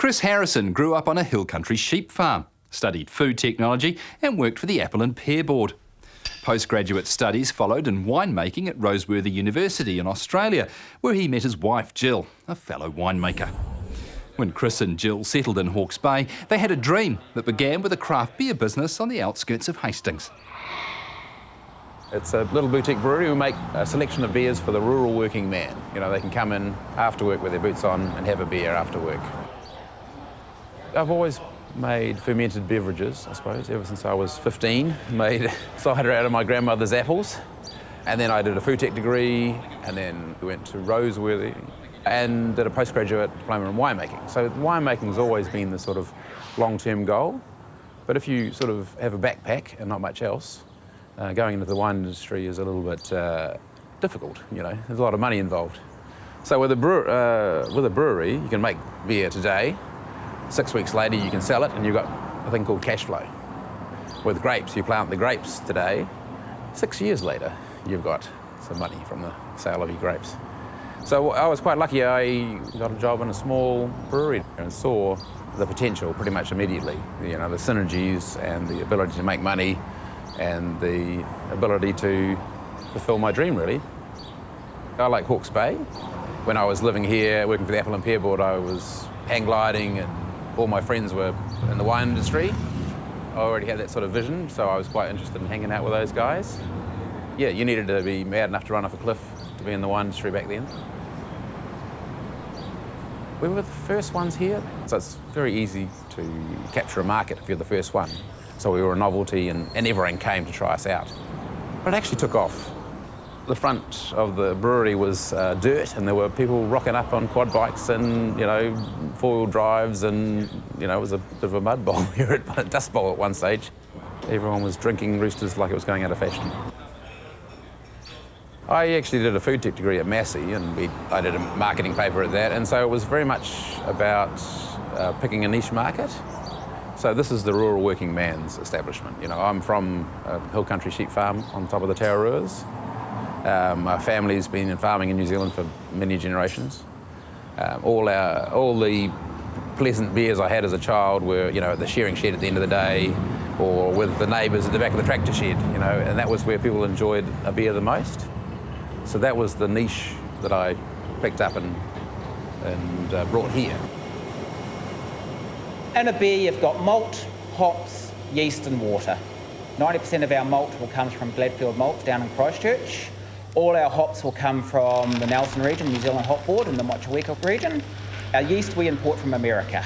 Chris Harrison grew up on a hill country sheep farm, studied food technology and worked for the Apple and Pear Board. Postgraduate studies followed in winemaking at Roseworthy University in Australia, where he met his wife Jill, a fellow winemaker. When Chris and Jill settled in Hawke's Bay, they had a dream that began with a craft beer business on the outskirts of Hastings. It's a little boutique brewery. We make a selection of beers for the rural working man. You know, they can come in after work with their boots on and have a beer after work. I've always made fermented beverages, I suppose, ever since I was 15. Made cider out of my grandmother's apples. And then I did a food tech degree, and then we went to Roseworthy and did a postgraduate diploma in winemaking. So winemaking's always been the sort of long-term goal. But if you sort of have a backpack and not much else, going into the wine industry is a little bit difficult, you know. There's a lot of money involved. So with a brewery, you can make beer today. 6 weeks later, you can sell it, and you've got a thing called cash flow. With grapes, you plant the grapes today. 6 years later, you've got some money from the sale of your grapes. So I was quite lucky. I got a job in a small brewery and saw the potential pretty much immediately. You know, the synergies and the ability to make money and the ability to fulfill my dream, really. I like Hawke's Bay. When I was living here, working for the Apple and Pear Board, I was hang gliding and all my friends were in the wine industry. I already had that sort of vision, so I was quite interested in hanging out with those guys. Yeah, you needed to be mad enough to run off a cliff to be in the wine industry back then. We were the first ones here, so it's very easy to capture a market if you're the first one. So we were a novelty and everyone came to try us out. But it actually took off. The front of the brewery was dirt, and there were people rocking up on quad bikes and, you know, four-wheel drives, and, you know, it was a bit of a mud bowl here, a dust bowl at one stage. Everyone was drinking Roosters like it was going out of fashion. I actually did a food tech degree at Massey, and I did a marketing paper at that, and so it was very much about picking a niche market. So this is the rural working man's establishment. You know, I'm from a hill country sheep farm on top of the Tararua. My family's been in farming in New Zealand for many generations. All the pleasant beers I had as a child were, you know, at the shearing shed at the end of the day, or with the neighbours at the back of the tractor shed, you know, and that was where people enjoyed a beer the most. So that was the niche that I picked up and brought here. In a beer, you've got malt, hops, yeast and water. 90% of our malt will come from Gladfield malts down in Christchurch. All our hops will come from the Nelson region, New Zealand Hop Board, and the Motueka region. Our yeast we import from America.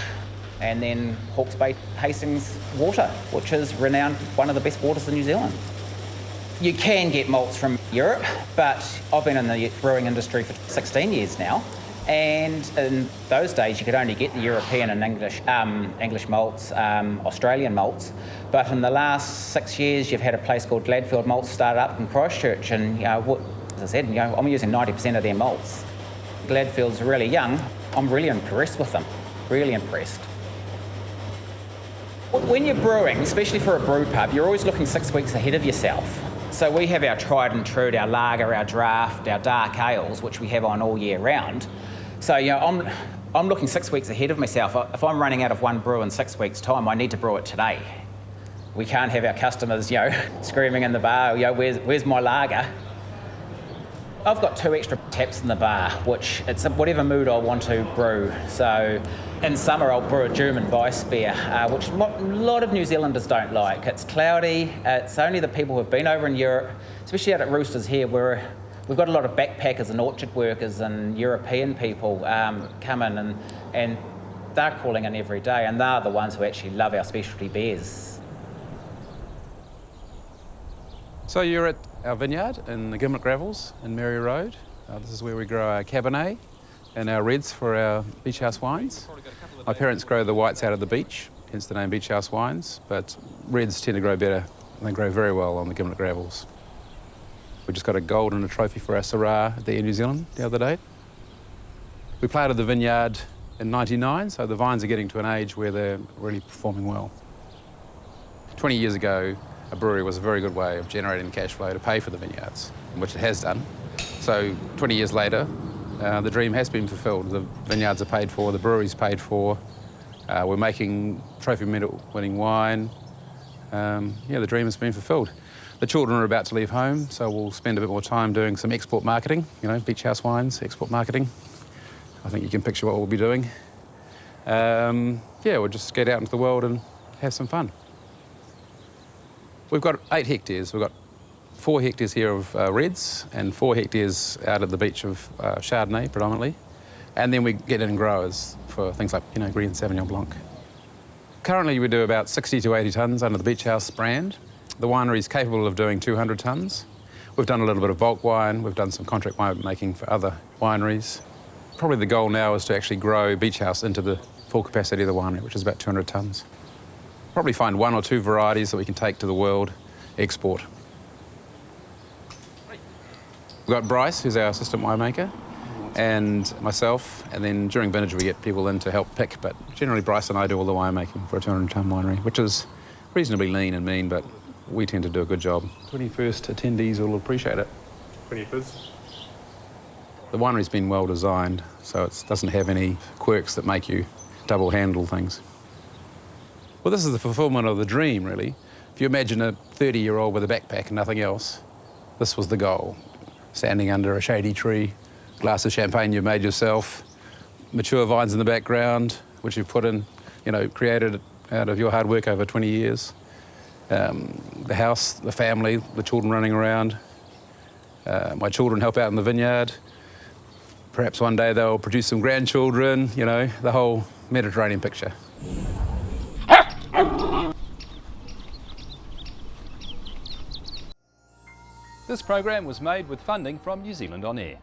And then Hawke's Bay Hastings water, which is renowned one of the best waters in New Zealand. You can get malts from Europe, but I've been in the brewing industry for 16 years now. And in those days, you could only get the European and English malts, Australian malts. But in the last 6 years, you've had a place called Gladfield Malts start up in Christchurch, and you know, as I said, you know, I'm using 90% of their malts. Gladfield's really young. I'm really impressed with them. Really impressed. When you're brewing, especially for a brew pub, you're always looking 6 weeks ahead of yourself. So we have our tried and true, our lager, our draft, our dark ales, which we have on all year round. So, you know, I'm looking 6 weeks ahead of myself. If I'm running out of one brew in 6 weeks' time, I need to brew it today. We can't have our customers, you know, screaming in the bar, you know, where's my lager? I've got 2 extra taps in the bar, which it's whatever mood I want to brew. So in summer, I'll brew a German Weiss beer, which a lot of New Zealanders don't like. It's cloudy. It's only the people who've been over in Europe, especially out at Roosters here, where we've got a lot of backpackers and orchard workers and European people come in, and they're calling in every day, and they're the ones who actually love our specialty beers. So you're at our vineyard in the Gimlet Gravels in Mary Road. This is where we grow our Cabernet and our reds for our beach house wines. My parents grow the whites out of the beach, hence the name beach house wines, but reds tend to grow better, and they grow very well on the Gimlet Gravels. We just got a gold and a trophy for our Syrah at the Air New Zealand the other day. We planted the vineyard in '99, so the vines are getting to an age where they're really performing well. 20 years ago, a brewery was a very good way of generating cash flow to pay for the vineyards, which it has done. So 20 years later, the dream has been fulfilled. The vineyards are paid for, the brewery's paid for, We're making trophy medal winning wine. The dream has been fulfilled. The children are about to leave home, so we'll spend a bit more time doing some export marketing, beach house wines, export marketing. I think you can picture what we'll be doing. We'll just get out into the world and have some fun. We've got 8 hectares. We've got 4 hectares here of reds and 4 hectares out at the beach of Chardonnay predominantly. And then we get in growers for things like, green Sauvignon Blanc. Currently we do about 60 to 80 tonnes under the Beach House brand. The winery is capable of doing 200 tonnes. We've done a little bit of bulk wine. We've done some contract wine making for other wineries. Probably the goal now is to actually grow Beach House into the full capacity of the winery, which is about 200 tonnes. Probably find 1 or 2 varieties that we can take to the world, export. We've got Bryce, who's our assistant winemaker, and myself, and then during vintage we get people in to help pick, but generally Bryce and I do all the winemaking for a 200-tonne winery, which is reasonably lean and mean, but we tend to do a good job. 21st attendees will appreciate it. 21st. The winery's been well designed, so it doesn't have any quirks that make you double handle things. Well, this is the fulfilment of the dream, really. If you imagine a 30-year-old with a backpack and nothing else, this was the goal. Standing under a shady tree, glass of champagne you've made yourself, mature vines in the background, which you've put in, created out of your hard work over 20 years. The house, the family, the children running around. My children help out in the vineyard. Perhaps one day they'll produce some grandchildren, the whole Mediterranean picture. This program was made with funding from New Zealand On Air.